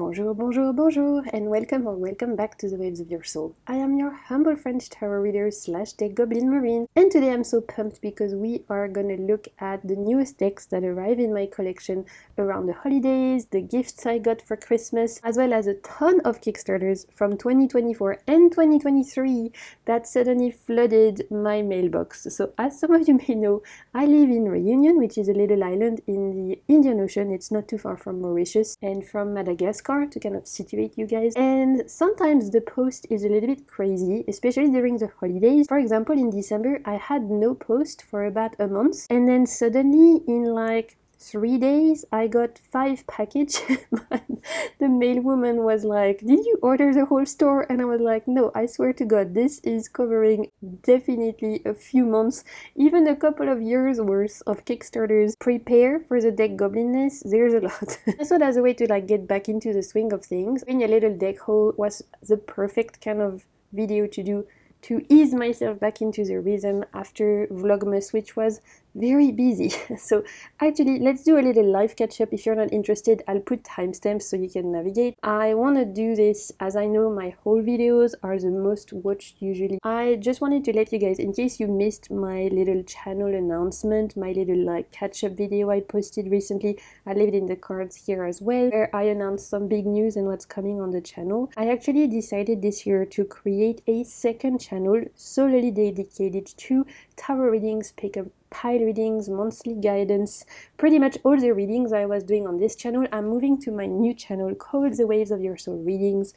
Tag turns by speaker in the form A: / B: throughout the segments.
A: Bonjour, bonjour, bonjour, and welcome or welcome back to the Waves of Your Soul. I am your humble French tarot reader slash deck goblin marine, and today I'm so pumped because we are gonna look at the newest decks that arrive in my collection around the holidays, the gifts I got for Christmas, as well as a ton of Kickstarters from 2024 and 2023 that suddenly flooded my mailbox. So as some of you may know, I live in Reunion, which is a little island in the Indian Ocean. It's not too far from Mauritius and from Madagascar, to kind of situate you guys. And sometimes the post is a little bit crazy, especially during the holidays. For example, in December, I had no post for about a month, and then suddenly in like 3 days I got 5 packages. The mailwoman was like, "Did you order the whole store?" And I was like, "No, I swear to God, this is covering definitely a few months, even a couple of years worth of Kickstarters. Prepare for the deck goblinness, there's a lot." I thought as a way to like get back into the swing of things, doing a little deck haul was the perfect kind of video to do to ease myself back into the rhythm after Vlogmas, which was very busy. So actually, let's do a little live catch-up. If you're not interested, I'll put timestamps so you can navigate. I want to do this as I know my whole videos are the most watched usually. I just wanted to let you guys, in case you missed my little channel announcement, my little like catch-up video I posted recently, I leave it in the cards here as well, where I announced some big news and what's coming on the channel. I actually decided this year to create a second channel solely dedicated to tarot readings, pick-up pile readings, monthly guidance, pretty much all the readings I was doing on this channel. I'm moving to my new channel called The Waves of Your Soul Readings.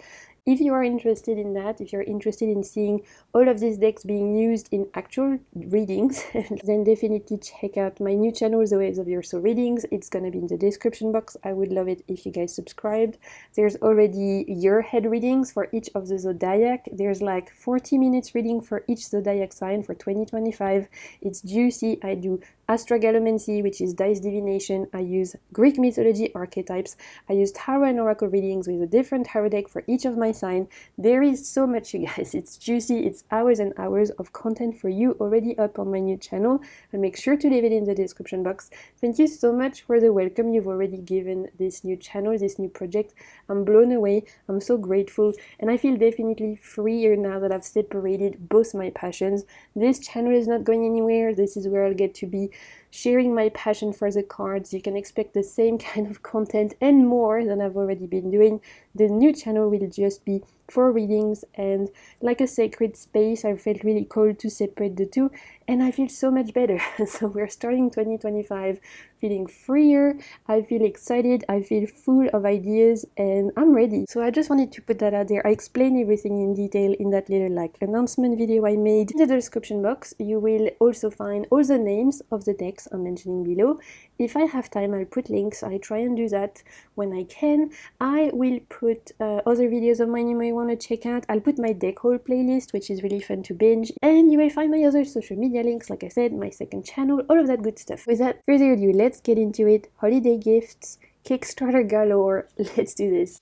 A: If you are interested in that, if you're interested in seeing all of these decks being used in actual readings, then definitely check out my new channel, The Waves of Your Soul Readings. It's gonna be in the description box. I would love it if you guys subscribed. There's already year head readings for each of the zodiac. There's like 40 minutes reading for each zodiac sign for 2025. It's juicy. I do astrogalomancy, which is dice divination. I use Greek mythology archetypes. I use tarot and oracle readings with a different tarot deck for each of my sign. There is so much, you guys. It's juicy. It's hours and hours of content for you already up on my new channel. I'll make sure to leave it in the description box. Thank you so much for the welcome you've already given this new channel, this new project. I'm blown away. I'm so grateful, and I feel definitely freer now that I've separated both my passions. This channel is not going anywhere. This is where I'll get to be sharing my passion for the cards. You can expect the same kind of content and more than I've already been doing. The new channel will just be for readings and like a sacred space. I felt really called to separate the two, and I feel so much better. So we're starting 2025 feeling freer. I feel excited. I feel full of ideas, and I'm ready. So I just wanted to put that out there. I explained everything in detail in that little like announcement video I made. In the description box, you will also find all the names of the decks I'm mentioning below. If I have time, I'll put links. I try and do that when I can. I will put other videos of mine you may want to check out. I'll put my deck haul playlist, which is really fun to binge, and you will find my other social media links, like I said, my second channel, all of that good stuff. Without further ado, let's get into it. Holiday gifts, Kickstarter galore, let's do this.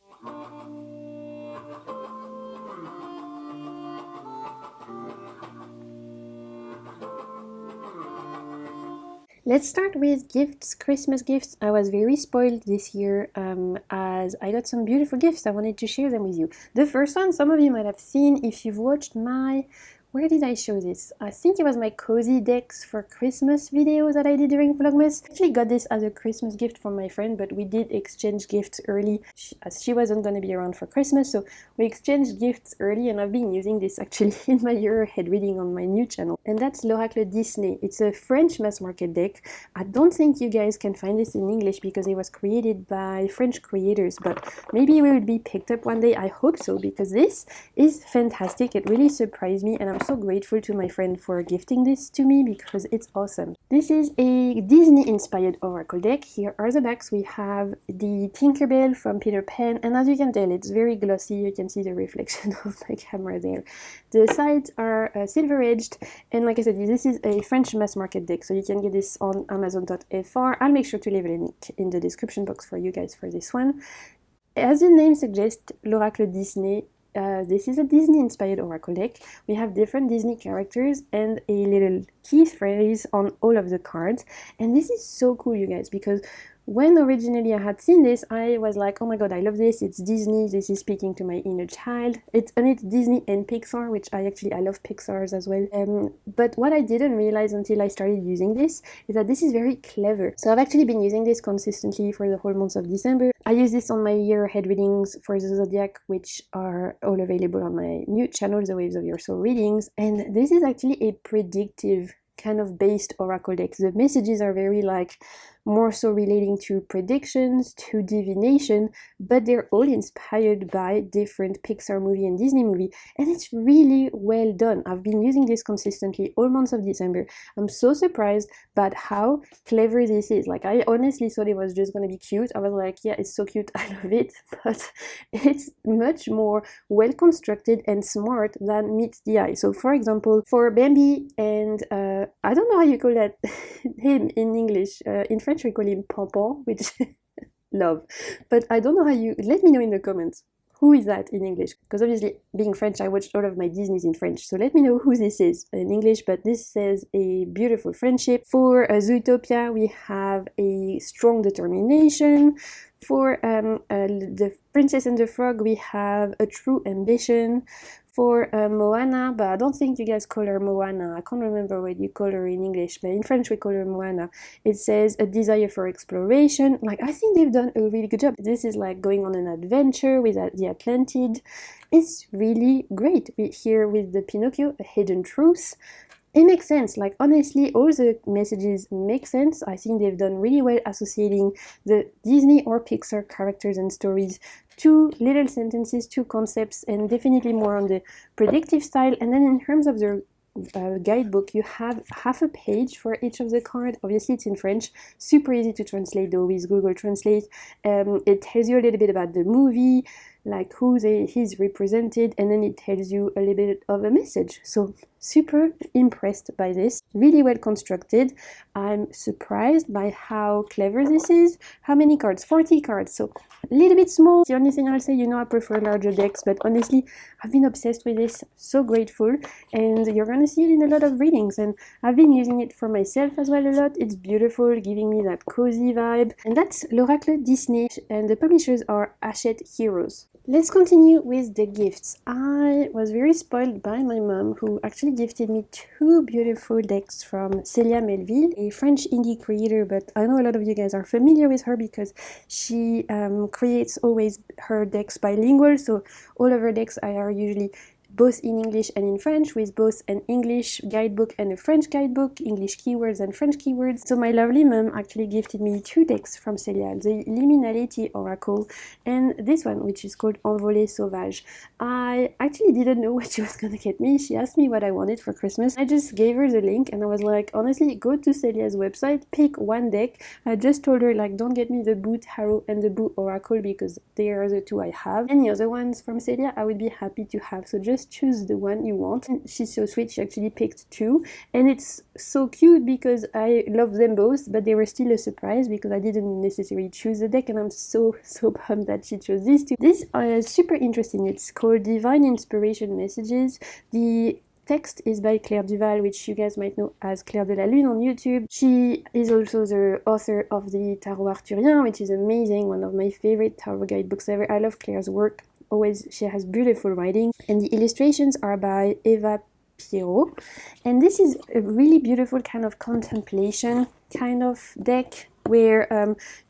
A: Let's start with gifts, Christmas gifts. I was very spoiled this year as I got some beautiful gifts. I wanted to share them with you. The first one, some of you might have seen if you've watched my... Where did I show this? I think it was my cozy decks for Christmas video that I did during Vlogmas. I actually got this as a Christmas gift from my friend, but we did exchange gifts early as she wasn't going to be around for Christmas, so we exchanged gifts early, and I've been using this actually in my year ahead reading on my new channel. And that's l'Oracle Disney. It's a French mass market deck. I don't think you guys can find this in English because it was created by French creators, but maybe it will be picked up one day. I hope so, because this is fantastic. It really surprised me, and I'm so grateful to my friend for gifting this to me because it's awesome. This is a Disney inspired oracle deck. Here are the backs. We have the Tinkerbell from Peter Pan, and as you can tell, it's very glossy. You can see the reflection of my camera there. The sides are silver edged, and like I said, this is a French mass market deck, so you can get this on Amazon.fr. I'll make sure to leave a link in the description box for you guys for this one. As the name suggests, l'Oracle Disney, this is a Disney-inspired oracle deck. We have different Disney characters and a little key phrase on all of the cards. And this is so cool, you guys, because when originally I had seen this, I was like, oh my god, I love this, it's Disney, this is speaking to my inner child. It's Disney and Pixar, which I love Pixar's as well. But what I didn't realize until I started using this is that this is very clever. So I've actually been using this consistently for the whole month of December. I use this on my year ahead readings for the Zodiac, which are all available on my new channel, The Waves of Your Soul readings. And this is actually a predictive kind of based oracle deck. The messages are very like more so relating to predictions, to divination, but they're all inspired by different Pixar movie and Disney movie, and it's really well done. I've been using this consistently all months of December. I'm so surprised about how clever this is. Like, I honestly thought it was just gonna be cute. I was like, yeah, it's so cute, I love it, but it's much more well constructed and smart than meets the eye. So for example, for Bambi and I don't know how you call that him in English. In French we call him Pompon, which love, but I don't know how you, let me know in the comments who is that in English, because obviously being French I watched all of my Disney's in French, so let me know who this is in English. But this says a beautiful friendship. For Zootopia we have a strong determination. For the Princess and the Frog we have a true ambition. For Moana, but I don't think you guys call her Moana. I can't remember what you call her in English, but in French we call her Moana. It says a desire for exploration. Like, I think they've done a really good job. This is like going on an adventure with the Atlantid. It's really great. Here with the Pinocchio, a hidden truth. It makes sense. Like, honestly, all the messages make sense. I think they've done really well associating the Disney or Pixar characters and stories to little sentences, to concepts, and definitely more on the predictive style. And then in terms of the guidebook, you have half a page for each of the cards. Obviously it's in French, super easy to translate though with Google Translate. It tells you a little bit about the movie, like who he's represented, and then it tells you a little bit of a message. So super impressed by this, really well constructed. I'm surprised by how clever this is. How many cards? 40 cards, so a little bit small. The only thing I'll say, you know, I prefer larger decks, but honestly I've been obsessed with this, so grateful, and you're gonna see it in a lot of readings, and I've been using it for myself as well a lot. It's beautiful, giving me that cozy vibe. And that's L'Oracle Disney, and the publishers are Hachette Heroes. Let's continue with the gifts. I was very spoiled by my mom, who actually gifted me two beautiful decks from Celia Melville, a French indie creator, but I know a lot of you guys are familiar with her because she creates always her decks bilingual, so all of her decks are usually both in English and in French, with both an English guidebook and a French guidebook, English keywords and French keywords. So my lovely mom actually gifted me two decks from Celia, the Liminality Oracle and this one, which is called Envolée Sauvage. I actually didn't know what she was gonna get me. She asked me what I wanted for Christmas. I just gave her the link and I was like, honestly, go to Celia's website, pick one deck. I just told her, like, don't get me the Boo Tarot and the Boo Oracle because they are the two I have. Any other ones from Celia I would be happy to have, so just choose the one you want. And she's so sweet, she actually picked two, and it's so cute because I love them both, but they were still a surprise because I didn't necessarily choose the deck, and I'm so pumped that she chose these two. This is super interesting. It's called Divine Inspiration Messages. The text is by Claire Duval, which you guys might know as Claire de la Lune on YouTube. She is also the author of the Tarot Arthurien, which is amazing, one of my favorite tarot guidebooks ever. I love Claire's work. Always, she has beautiful writing, and the illustrations are by Eva Pierrot. And this is a really beautiful kind of contemplation kind of deck where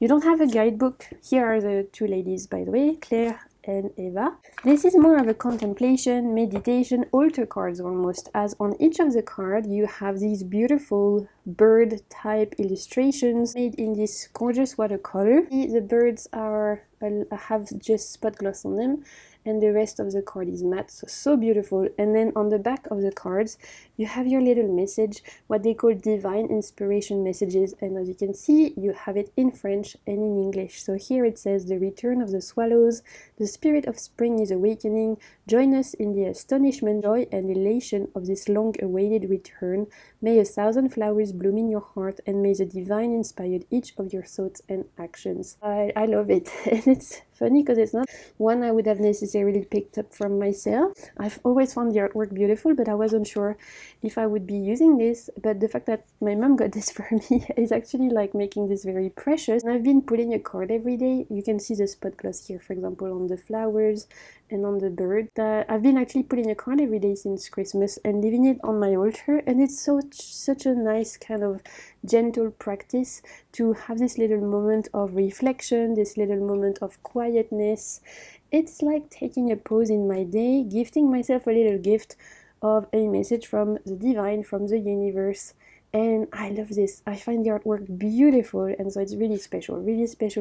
A: you don't have a guidebook. Here are the two ladies, by the way, Claire and Eva. This is more of a contemplation, meditation, altar cards almost, as on each of the cards you have these beautiful bird type illustrations made in this gorgeous watercolor. The birds have just spot gloss on them, and the rest of the card is matte, so beautiful. And then on the back of the cards you have your little message, what they call divine inspiration messages, and as you can see you have it in French and in English. So here it says, the return of the swallows, the spirit of spring is awakening, join us in the astonishment, joy and elation of this long-awaited return. May 1,000 flowers bloom in your heart, and may the divine inspire each of your thoughts and actions. I love it, and it's funny because it's not one I would have necessarily picked up from myself. I've always found the artwork beautiful, but I wasn't sure if I would be using this. But the fact that my mom got this for me is actually like making this very precious. And I've been putting a card every day. You can see the spot gloss here, for example, on the flowers and on the bird. I've been actually putting a card every day since Christmas and leaving it on my altar, and it's such a nice kind of gentle practice to have this little moment of reflection, this little moment of quietness. It's like taking a pause in my day, gifting myself a little gift of a message from the divine, from the universe. And I love this. I find the artwork beautiful, and so it's really special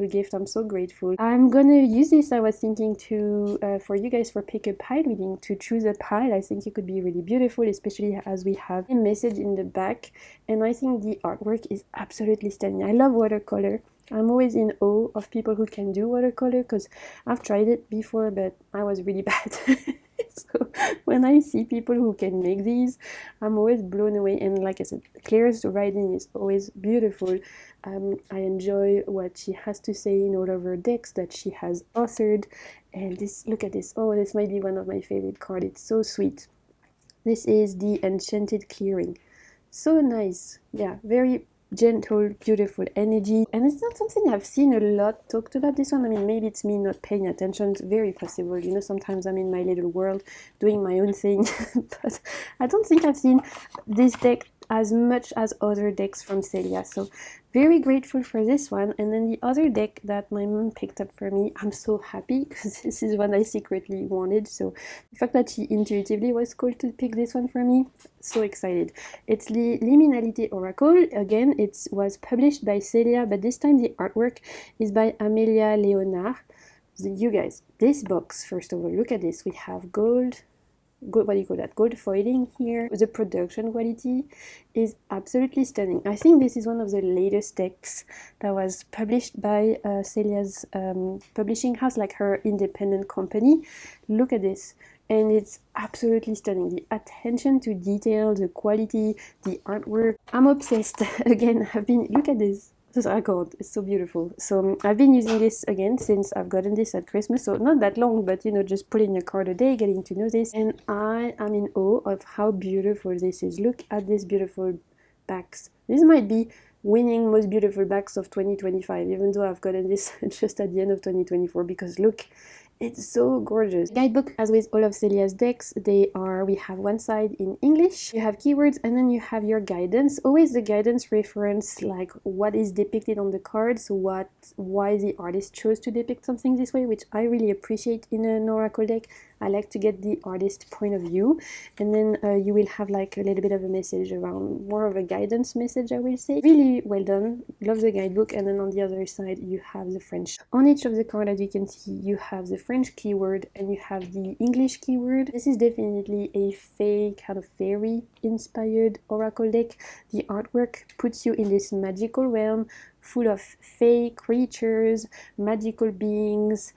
A: gift. I'm so grateful. I'm gonna use this. I was thinking to for you guys, for pick a pile reading, to choose a pile. I think it could be really beautiful, especially as we have a message in the back. And I think the artwork is absolutely stunning. I love watercolor. I'm always in awe of people who can do watercolor, because I've tried it before, but I was really bad. So when I see people who can make these, I'm always blown away. And like I said, Claire's writing is always beautiful. I enjoy what she has to say in all of her decks that she has authored. And this, look at this. Oh, this might be one of my favorite cards. It's so sweet. This is the Enchanted Clearing. So nice. Yeah, very gentle, beautiful energy. And it's not something I've seen a lot talked about, this one. I mean, maybe it's me not paying attention. It's very possible. You know, sometimes I'm in my little world doing my own thing. But I don't think I've seen this deck as much as other decks from Celia. So very grateful for this one. And then the other deck that my mom picked up for me, I'm so happy because this is one I secretly wanted. So the fact that she intuitively was called to pick this one for me, so excited. It's the Liminality Oracle. Again, it was published by Celia, but this time the artwork is by Amelia Leonard. You guys, this box, first of all, look at this. We have gold, what do you call that, gold foiling here. The production quality is absolutely stunning. I think this is one of the latest decks that was published by Celia's publishing house, like her independent company. Look at this, and it's absolutely stunning. The attention to detail, the quality, the artwork, I'm obsessed. Again, look at this. This record is so beautiful. So I've been using this again since I've gotten this at Christmas, so not that long, but you know, just pulling a card a day, getting to know this, and I am in awe of how beautiful this is. Look at these beautiful backs. This might be winning most beautiful backs of 2025, even though I've gotten this just at the end of 2024, because look, it's so gorgeous. Guidebook, as with all of Celia's decks, we have one side in English, you have keywords, and then you have your guidance. Always the guidance reference, like what is depicted on the cards, why the artist chose to depict something this way, which I really appreciate in an oracle deck. I like to get the artist point of view, and then you will have like a little bit of a message around, more of a guidance message, I will say. Really well done. Love the guidebook. And then on the other side you have the French. On each of the cards, as you can see, you have the French keyword and you have the English keyword. This is definitely a fae, kind of fairy inspired oracle deck. The artwork puts you in this magical realm full of fae creatures, magical beings,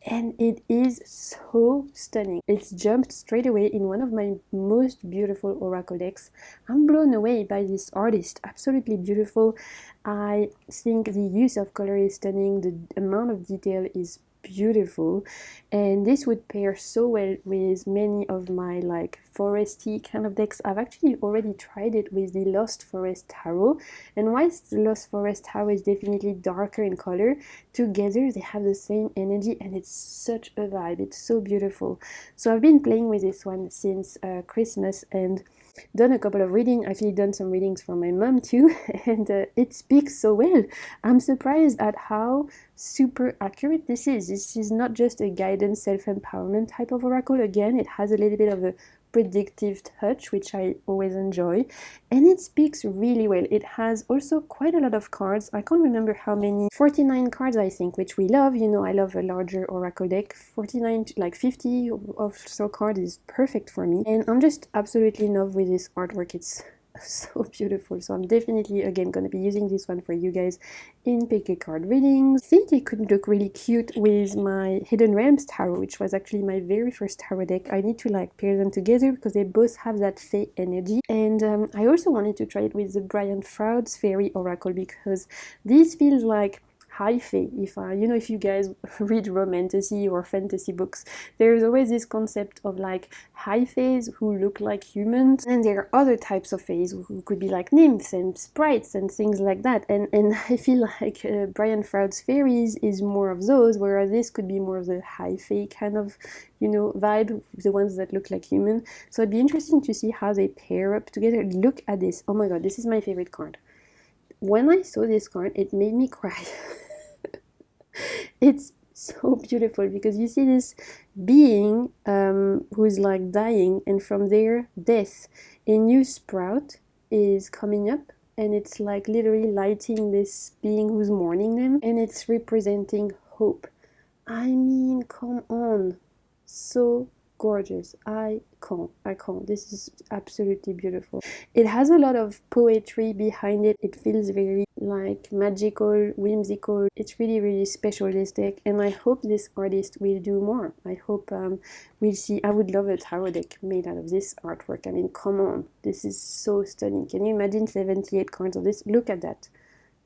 A: and it is so stunning. It's jumped straight away in one of my most beautiful oracle decks. I'm blown away by this artist. Absolutely beautiful. I think the use of color is stunning. The amount of detail is beautiful, and this would pair so well with many of my like foresty kind of decks. I've actually already tried it with the Lost Forest Tarot, and whilst the Lost Forest Tarot is definitely darker in color, together they have the same energy, and it's such a vibe. It's so beautiful. So I've been playing with this one since Christmas and done a couple of readings, actually done some readings for my mom too, and it speaks so well. I'm surprised at how super accurate this is. This is not just a guidance, self-empowerment type of oracle. Again, it has a little bit of a predictive touch, which I always enjoy, and it speaks really well. It has also quite a lot of cards. I can't remember how many, 49 cards I think, which we love. You know, I love a larger oracle deck. 49, like 50 of so cards is perfect for me, and I'm just absolutely in love with this artwork. It's so beautiful. So I'm definitely again gonna be using this one for you guys in pick a card readings. I think it could look really cute with my Hidden Realms tarot, which was actually my very first tarot deck. I need to like pair them together because they both have that fae energy, and I also wanted to try it with the Brian Froud's Fairy Oracle, because this feels like high fae. If you know, if you guys read romantasy or fantasy books, there's always this concept of like high faes who look like humans, and there are other types of faes who could be like nymphs and sprites and things like that. And I feel like Brian Froud's fairies is more of those, whereas this could be more of the high fae kind of, you know, vibe, the ones that look like human. So it'd be interesting to see how they pair up together. Look at this. Oh my god, this is my favorite card. When I saw this card, it made me cry. It's so beautiful because you see this being who's like dying, and from their death a new sprout is coming up, and it's like literally lighting this being who's mourning them, and it's representing hope. I mean, come on, so gorgeous. I can't. This is absolutely beautiful. It has a lot of poetry behind it. It feels very like magical, whimsical. It's really, really special, this deck, and I hope this artist will do more. I hope we'll see. I would love a tarot deck made out of this artwork. I mean, come on, this is so stunning. Can you imagine 78 cards of this? Look at that.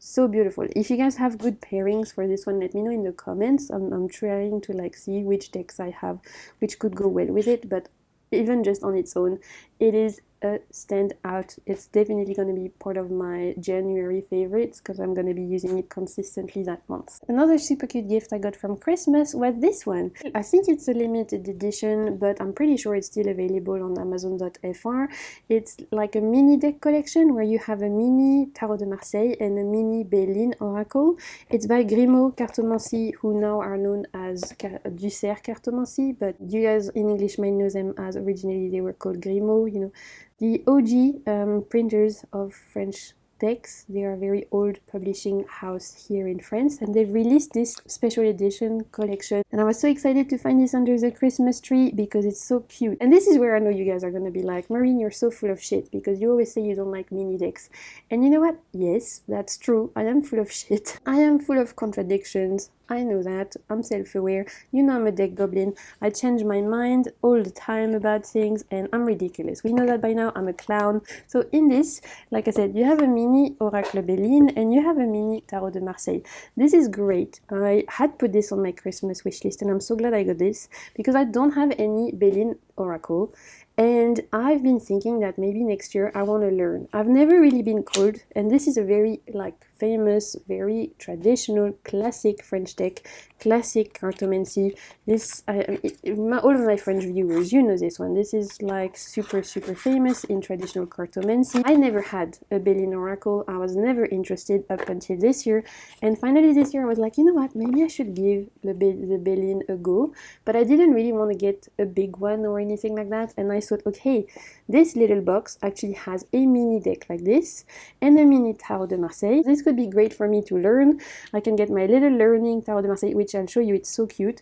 A: So beautiful. If you guys have good pairings for this one, let me know in the comments. I'm trying to like see which decks I have which could go well with it, but even just on its own, it is a standout. It's definitely going to be part of my January favorites because I'm going to be using it consistently that month. Another super cute gift I got from Christmas was this one. I think it's a limited edition, but I'm pretty sure it's still available on Amazon.fr. It's like a mini deck collection where you have a mini Tarot de Marseille and a mini Béline Oracle. It's by Grimaud Cartomancy, who now are known as Dussert Cartomancy, but you guys in English might know them as originally they were called Grimaud, you know, the OG printers of French decks. They are a very old publishing house here in France, and they've released this special edition collection, and I was so excited to find this under the Christmas tree because it's so cute. And this is where I know you guys are gonna be like, Marine, you're so full of shit because you always say you don't like mini decks. And you know what? Yes, that's true. I am full of shit. I am full of contradictions. I know that. I'm self-aware. You know I'm a deck goblin. I change my mind all the time about things, and I'm ridiculous. We know that by now. I'm a clown. So in this, like I said, you have a mini Oracle Béline and you have a mini Tarot de Marseille. This is great. I had put this on my Christmas wish list, and I'm so glad I got this because I don't have any Béline Oracle. And I've been thinking that maybe next year I want to learn. I've never really been called, and this is a very like famous, very traditional, classic French deck, classic cartomancy. This, all of my French viewers, you know this one. This is like super, super famous in traditional cartomancy. I never had a Béline Oracle. I was never interested up until this year. And finally this year I was like, you know what, maybe I should give the Béline a go. But I didn't really want to get a big one or anything like that. And I thought, okay, this little box actually has a mini deck like this and a mini Tarot de Marseille. This could be great for me to learn. I can get my little learning Tarot de Marseille, which I'll show you. It's so cute.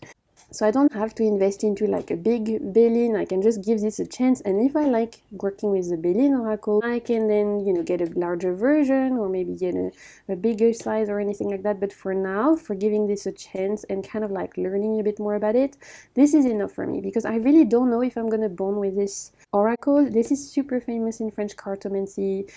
A: So I don't have to invest into like a big Béline. I can just give this a chance, and if I like working with the Béline Oracle, I can then, you know, get a larger version or maybe get a bigger size or anything like that. But for now, for giving this a chance and kind of like learning a bit more about it, this is enough for me because I really don't know if I'm gonna bond with this Oracle. This is super famous in French cartomancy.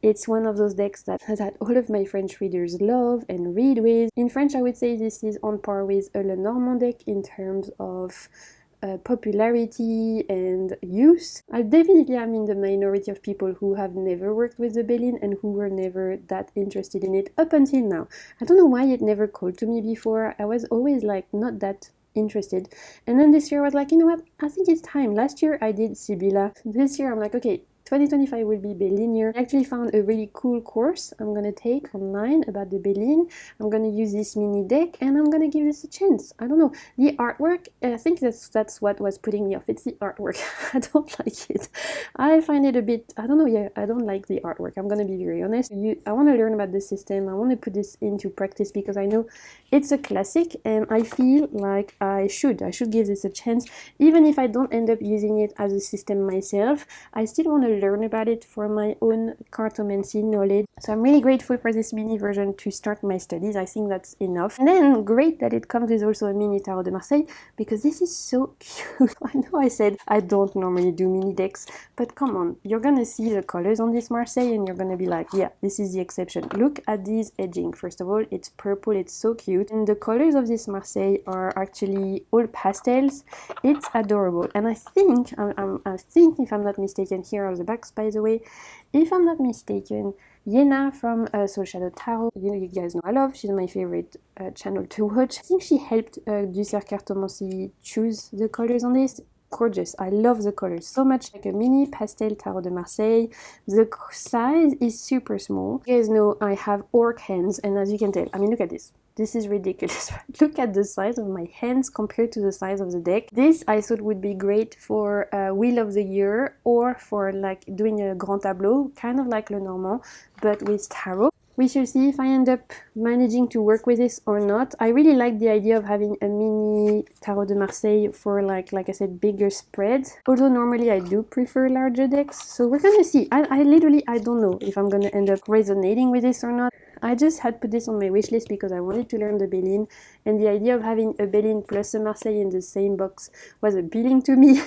A: It's one of those decks that all of my French readers love and read with. In French, I would say this is on par with a Lenormand deck in terms of popularity and use. I definitely am in the minority of people who have never worked with the Béline and who were never that interested in it up until now. I don't know why it never called to me before. I was always like not that interested, and then this year I was like, you know what, I think it's time. Last year I did Sibylla. This year I'm like, okay, 2025 will be Béline year. I actually found a really cool course I'm gonna take online about the Béline. I'm gonna use this mini deck and I'm gonna give this a chance. I don't know, the artwork, I think that's what was putting me off. It's the artwork. I don't like it. I find it a bit, I don't know, yeah, I don't like the artwork. I'm gonna be very honest. I want to learn about the system. I want to put this into practice because I know it's a classic and I feel like I should give this a chance. Even if I don't end up using it as a system myself, I still want to learn about it for my own cartomancy knowledge. So I'm really grateful for this mini version to start my studies. I think that's enough. And then great that it comes with also a mini Tarot de Marseille, because this is so cute. I know I said I don't normally do mini decks, but come on, you're gonna see the colors on this Marseille and you're gonna be like, yeah, this is the exception. Look at these edging. First of all, it's purple, it's so cute, and the colors of this Marseille are actually all pastels. It's adorable. And I think if I'm not mistaken, here are the backs, by the way, if I'm not mistaken, Yena from Soul Shadow Tarot, you guys know I love, she's my favorite channel to watch. I think she helped Ducer Cartomancy choose the colors on this. Gorgeous. I love the colors so much. Like a mini pastel Tarot de Marseille. The size is super small. You guys know I have orc hands, and as you can tell, I mean, look at this. This is ridiculous. Look at the size of my hands compared to the size of the deck. This I thought would be great for Wheel of the Year, or for like doing a grand tableau, kind of like Lenormand, but with tarot. We shall see if I end up managing to work with this or not. I really like the idea of having a mini Tarot de Marseille for like I said, bigger spreads. Although normally I do prefer larger decks. So we're gonna see. I literally don't know if I'm gonna end up resonating with this or not. I just had put this on my wish list because I wanted to learn the Béline, and the idea of having a Béline plus a Marseille in the same box was appealing to me.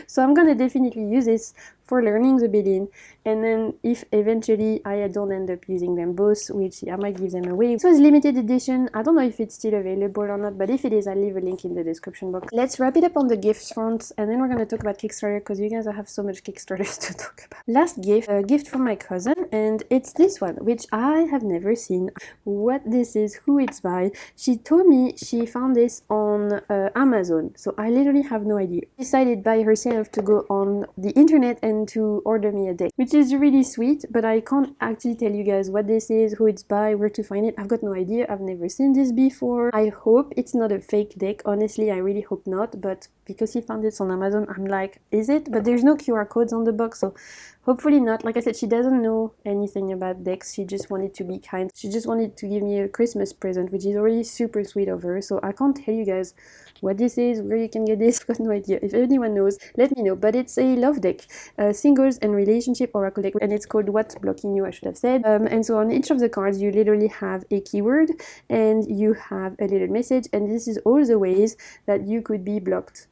A: So I'm gonna definitely use this for learning the Béline, and then if eventually I don't end up using them both, which I might give them away. This was limited edition. I don't know if it's still available or not, but if it is, I'll leave a link in the description box. Let's wrap it up on the gifts front, and then we're gonna talk about Kickstarter, because you guys have so much Kickstarters to talk about. Last gift, a gift from my cousin, and it's this one, which I have never seen. What this is, who it's by. She told me she found this on Amazon, so I literally have no idea. She decided by herself to go on the internet and to order me a deck, which is really sweet, but I can't actually tell you guys what this is, who it's by, where to find it. I've got no idea. I've never seen this before. I hope it's not a fake deck. Honestly, I really hope not, but because he found this on Amazon, I'm like, is it? But there's no QR codes on the box, so hopefully not. Like I said, she doesn't know anything about decks. She just wanted to be kind. She just wanted to give me a Christmas present, which is already super sweet of her. So I can't tell you guys what this is, where you can get this. I've got no idea. If anyone knows, let me know. But it's a love deck, singles and relationship oracle deck, and it's called What's Blocking You, I should have said. And so on each of the cards, you literally have a keyword and you have a little message, and this is all the ways that you could be blocked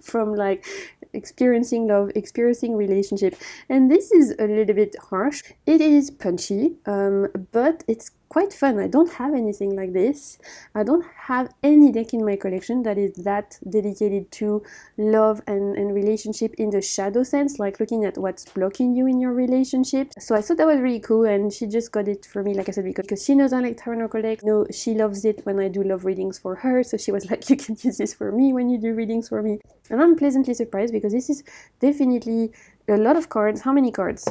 A: from like experiencing love, experiencing relationship. And this is a little bit harsh. It is punchy, but it's quite fun. I don't have anything like this. I don't have any deck in my collection that is that dedicated to love and relationship in the shadow sense, like looking at what's blocking you in your relationship. So I thought that was really cool, and she just got it for me, like I said, because she knows I like tarot oracle deck. No, she loves it when I do love readings for her, so she was like, you can use this for me when you do readings for me. And I'm pleasantly surprised, because this is definitely a lot of cards. How many cards?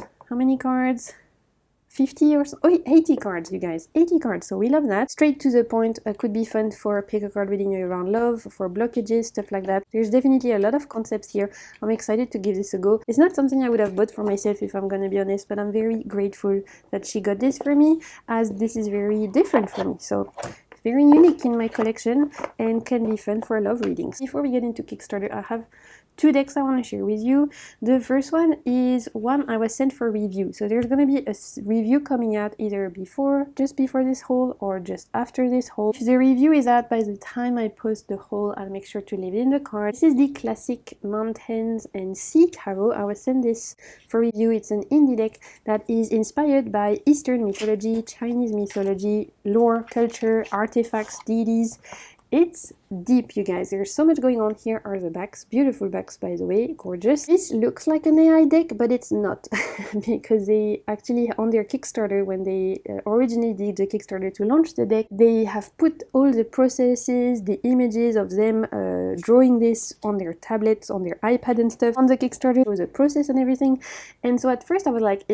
A: 50 or so? Oh, 80 cards, you guys. 80 cards, so we love that. Straight to the point. Could be fun for pick a card reading around love, for blockages, stuff like that. There's definitely a lot of concepts here. I'm excited to give this a go. It's not something I would have bought for myself, if I'm gonna be honest, but I'm very grateful that she got this for me, as this is very different for me. So very unique in my collection and can be fun for love readings. Before we get into Kickstarter, I have two decks I want to share with you. The first one is one I was sent for review. So there's going to be a review coming out either just before this haul or just after this haul. If the review is out by the time I post the haul, I'll make sure to leave it in the card. This is the classic Mountains and Sea Tarot. I was sent this for review. It's an indie deck that is inspired by Eastern mythology, Chinese mythology, lore, culture, artifacts, deities. It's deep, you guys. There's so much going on. Here are the backs. Beautiful backs, by the way. Gorgeous. This looks like an AI deck, but it's not. Because they actually, on their Kickstarter, when they originally did the Kickstarter to launch the deck, they have put all the processes, the images of them drawing this on their tablets, on their iPad and stuff on the Kickstarter. It was a process and everything. And so at first I was like,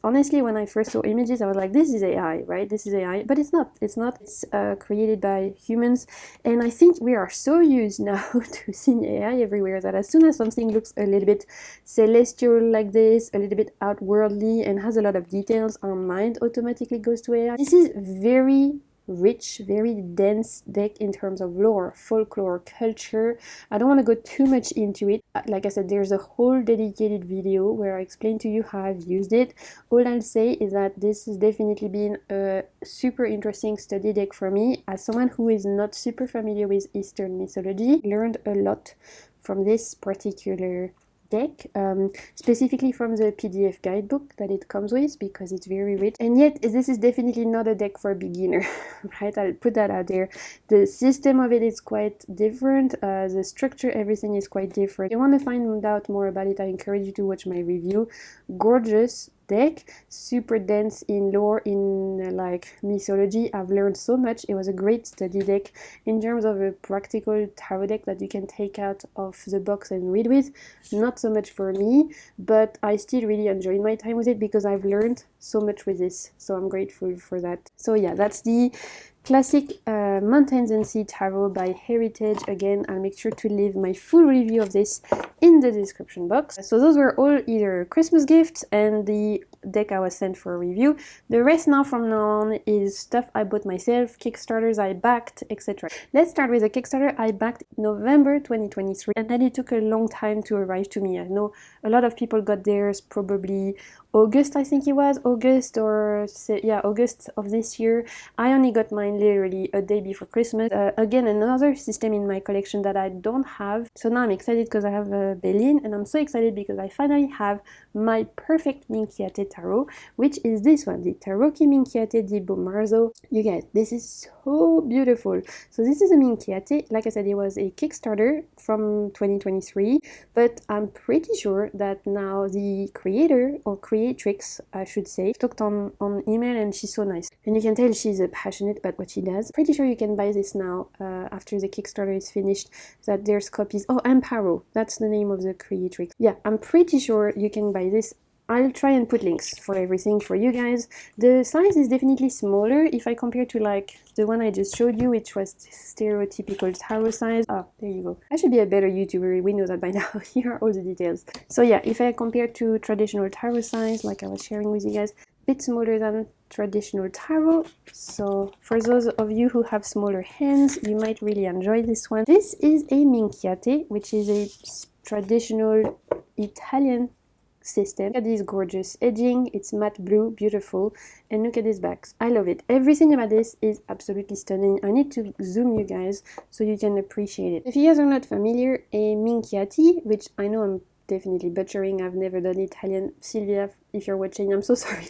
A: honestly, when I first saw images, I was like, this is AI, right? This is AI. But it's not. It's not. It's created by humans. And I think we are so used now to seeing AI everywhere that as soon as something looks a little bit celestial like this, a little bit outwardly and has a lot of details, our mind automatically goes to AI. This is very rich, very dense deck in terms of lore, folklore, culture. I don't want to go too much into it. Like I said, there's a whole dedicated video where I explain to you how I've used it. All I'll say is that this has definitely been a super interesting study deck for me. As someone who is not super familiar with Eastern mythology, I learned a lot from this particular deck, specifically from the PDF guidebook that it comes with, because it's very rich. And yet this is definitely not a deck for a beginner. Right, I'll put that out there. The system of it is quite different, the structure, everything is quite different. If you want to find out more about it, I encourage you to watch my review. Gorgeous deck, super dense in lore, in like mythology. I've learned so much. It was a great study deck in terms of a practical tarot deck that you can take out of the box and read with. Not so much for me, but I still really enjoyed my time with it because I've learned so much with this, so I'm grateful for that. So yeah, that's the classic Mountains and Sea Tarot by Heritage. Again, I'll make sure to leave my full review of this in the description box. So those were all either Christmas gifts and the deck I was sent for a review. The rest now from now on is stuff I bought myself, Kickstarters I backed, etc. Let's start with the Kickstarter I backed November 2023, and then it took a long time to arrive to me. I know a lot of people got theirs probably August, I think it was, August of this year. I only got mine literally a day before Christmas. Again, another system in my collection that I don't have. So now I'm excited because I have a Belin, and I'm so excited because I finally have my perfect Minchiate tarot, which is this one, the Tarocchi Minchiate di Bomarzo. You guys, this is so beautiful. So this is a Minchiate. Like I said, it was a Kickstarter from 2023, but I'm pretty sure that now the creator, or creatrix I should say, talked on email, and she's so nice, and you can tell she's passionate about what she does. Pretty sure you can buy this now after the Kickstarter is finished, that there's copies. Oh, Amparo, that's the name of the creatrix. Yeah, I'm pretty sure you can buy this. I'll try and put links for everything for you guys. The size is definitely smaller if I compare to like the one I just showed you, which was stereotypical tarot size. Oh, there you go. I should be a better YouTuber, we know that by now. Here are all the details. So yeah, if I compare to traditional tarot size, like I was sharing with you guys, a bit smaller than traditional tarot. So for those of you who have smaller hands, you might really enjoy this one. This is a Minchiate, which is a traditional Italian system. Look at this gorgeous edging, it's matte blue, beautiful, and look at these backs. I love it. Everything about this is absolutely stunning. I need to zoom you guys so you can appreciate it. If you guys are not familiar, a Minchiate, which I know I'm definitely butchering, I've never done Italian. Sylvia, if you're watching, I'm so sorry.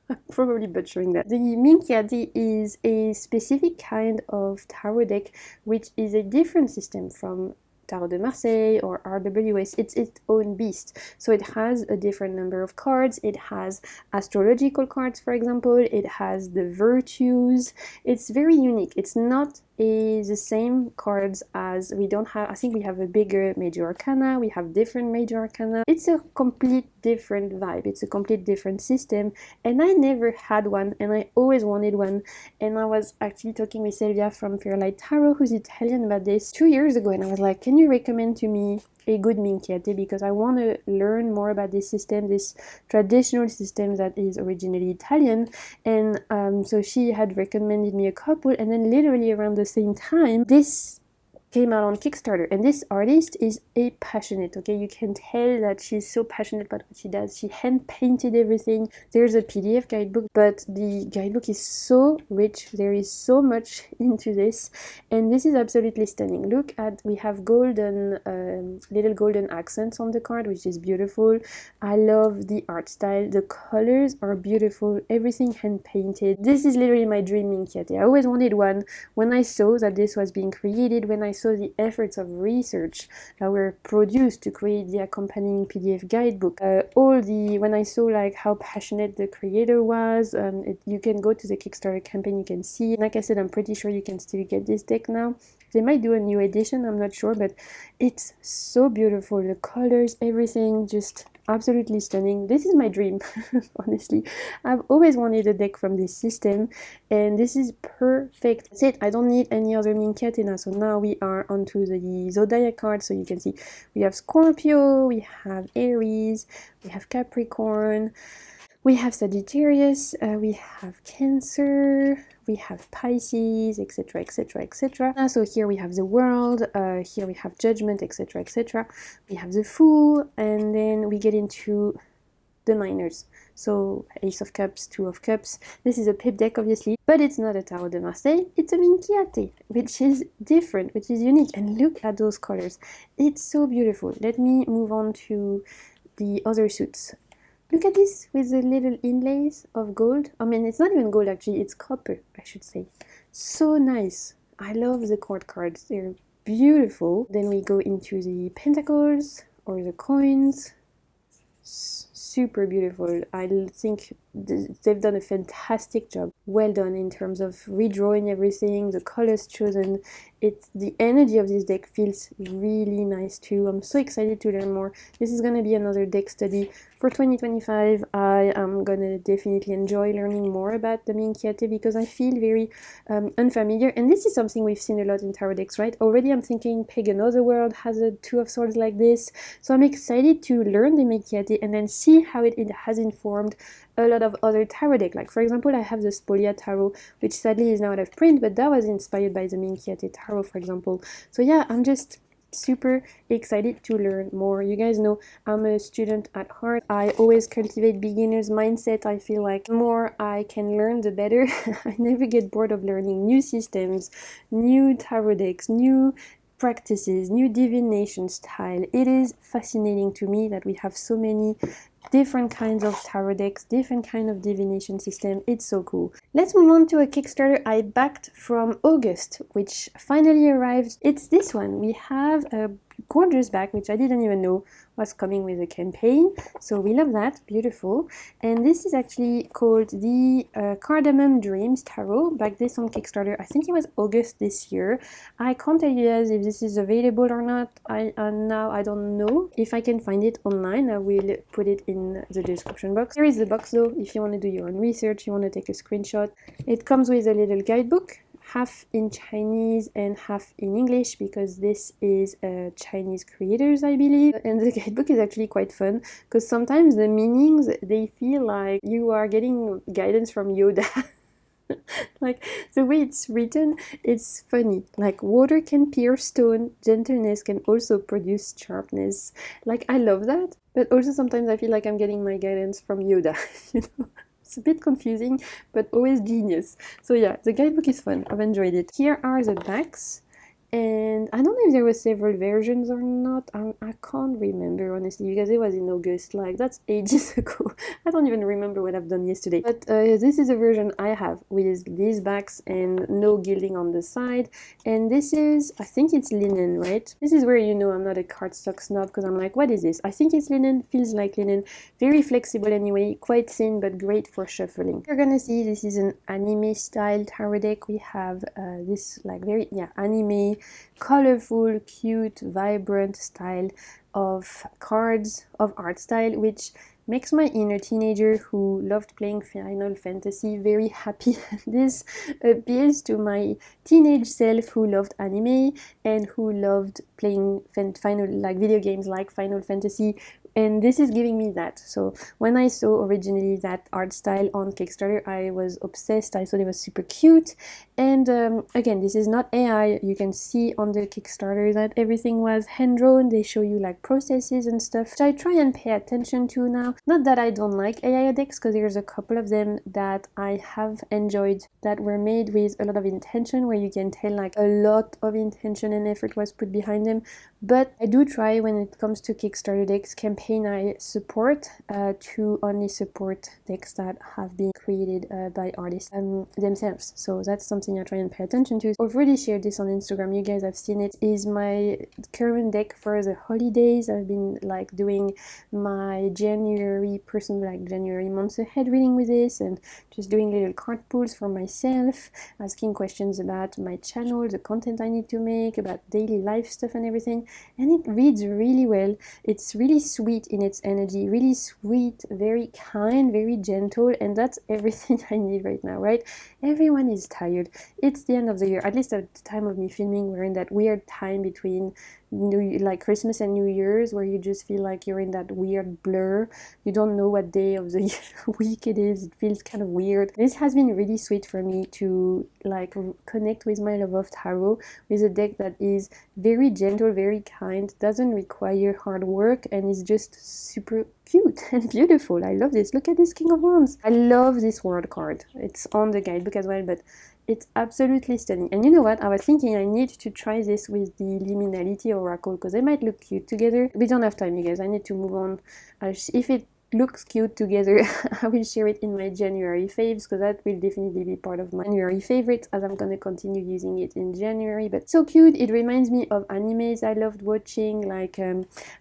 A: I'm probably butchering that. The Minchiate is a specific kind of tarot deck, which is a different system from Tarot de Marseille or RWS. It's its own beast. So it has a different number of cards. It has astrological cards, for example. It has the virtues. It's very unique. It's not the same cards as we don't have. I think we have a bigger major arcana. We have different major arcana. It's a complete different vibe. It's a complete different system. And I never had one, and I always wanted one. And I was actually talking with Sylvia from Fairlight Tarot, who's Italian, about this 2 years ago. And I was like, can you recommend to me a good Minchiate, because I want to learn more about this system, this traditional system that is originally Italian. And so she had recommended me a couple, and then literally around the same time this came out on Kickstarter. And this artist is a passionate, okay? You can tell that she's so passionate about what she does. She hand painted everything. There's a PDF guidebook, but the guidebook is so rich. There is so much into this, and this is absolutely stunning. Look at, we have golden, little golden accents on the card, which is beautiful. I love the art style. The colors are beautiful. Everything hand painted. This is literally my dream Minchiate. I always wanted one. When I saw that this was being created, when I saw the efforts of research that were produced to create the accompanying PDF guidebook, when I saw like how passionate the creator was, you can go to the Kickstarter campaign, you can see. Like I said, I'm pretty sure you can still get this deck now. They might do a new edition, I'm not sure, but it's so beautiful. The colors, everything, just absolutely stunning. This is my dream, honestly. I've always wanted a deck from this system, and this is perfect. That's it. I don't need any other Minchiate now. So now we are onto the zodiac cards. So you can see we have Scorpio, we have Aries, we have Capricorn, We have Sagittarius, we have Cancer, we have Pisces, etc, etc, etc. So here we have the World, here we have Judgment, etc, etc. We have the Fool, and then we get into the minors. So Ace of Cups, Two of Cups. This is a pip deck, obviously, but it's not a Tarot de Marseille, it's a Minchiate, which is different, which is unique. And look at those colors. It's so beautiful. Let me move on to the other suits. Look at this with the little inlays of gold. I mean, it's not even gold actually, it's copper, I should say. So nice. I love the court cards. They're beautiful. Then we go into the pentacles or the coins. Super beautiful. I think they've done a fantastic job. Well done in terms of redrawing everything, the colors chosen. It's the energy of this deck feels really nice too. I'm so excited to learn more. This is gonna be another deck study for 2025. I am gonna definitely enjoy learning more about the Minchiate because I feel very unfamiliar, and this is something we've seen a lot in tarot decks, right? Already I'm thinking Pagan Otherworld has a Two of Swords like this, so I'm excited to learn the Minchiate and then see how it has informed a lot of other tarot decks. Like for example, I have the Spolia Tarot, which sadly is now out of print, but that was inspired by the Minchiate Tarot, for example. So yeah, I'm just super excited to learn more. You guys know I'm a student at heart. I always cultivate beginner's mindset. I feel like the more I can learn, the better. I never get bored of learning new systems, new tarot decks, new practices, new divination style. It is fascinating to me that we have so many different kinds of tarot decks, different kind of divination system. It's so cool. Let's move on to a Kickstarter I backed from August, which finally arrived. It's this one. We have a gorgeous back, which I didn't even know was coming with a campaign, so we love that. Beautiful. And this is actually called the Cardamom Dreams Tarot. Back this on Kickstarter, I think it was August this year. I can't tell you guys if this is available or not. Now I don't know. If I can find it online, I will put it in the description box. Here is the box though, if you want to do your own research, you want to take a screenshot. It comes with a little guidebook, half in Chinese and half in English, because this is Chinese creators, I believe. And the guidebook is actually quite fun, because sometimes the meanings, they feel like you are getting guidance from Yoda. Like the way it's written, it's funny. Like water can pierce stone, gentleness can also produce sharpness. Like I love that, but also sometimes I feel like I'm getting my guidance from Yoda, you know? It's a bit confusing, but always genius. So yeah, the guidebook is fun. I've enjoyed it. Here are the backs. And I don't know if there were several versions or not. I can't remember, honestly, because it was in August. Like, that's ages ago. I don't even remember what I've done yesterday. But this is a version I have with these backs and no gilding on the side. And this is, I think it's linen, right? This is where you know I'm not a cardstock snob, because I'm like, what is this? I think it's linen, feels like linen. Very flexible anyway, quite thin, but great for shuffling. You're gonna see this is an anime style tarot deck. We have this like very, anime, colorful, cute, vibrant style of cards, of art style, which makes my inner teenager who loved playing Final Fantasy very happy. This appeals to my teenage self who loved anime and who loved playing video games like Final Fantasy. And this is giving me that. So when I saw originally that art style on Kickstarter, I was obsessed. I thought it was super cute. And again, this is not AI. You can see on the Kickstarter that everything was hand-drawn. They show you like processes and stuff, which I try and pay attention to now. Not that I don't like AI decks, because there's a couple of them that I have enjoyed that were made with a lot of intention, where you can tell like a lot of intention and effort was put behind them. But I do try, when it comes to Kickstarter decks, campaign I support, to only support decks that have been created by artists themselves. So that's something I try and pay attention to. I've already shared this on Instagram, you guys have seen it. Is my current deck for the holidays. I've been like doing my January months ahead reading with this, and just doing little card pulls for myself, asking questions about my channel, the content I need to make, about daily life stuff and everything. And it reads really well. It's really sweet in its energy, really sweet, very kind, very gentle, and that's everything I need right now, right? Everyone is tired. It's the end of the year, at least at the time of me filming. We're in that weird time between like Christmas and New Year's, where you just feel like you're in that weird blur. You don't know what day of the week it is. It feels kind of weird. This has been really sweet for me to like connect with my love of tarot with a deck that is very gentle, very kind, doesn't require hard work, and is just super cute and beautiful. I love this. Look at this King of Wands. I love this World card. It's on the guidebook as well, but it's absolutely stunning. And you know what? I was thinking I need to try this with the Liminality Oracle because they might look cute together. We don't have time, you guys. I need to move on. If it looks cute together, I will share it in my January faves, because that will definitely be part of my January favorites, as I'm gonna continue using it in January. But so cute. It reminds me of animes I loved watching, like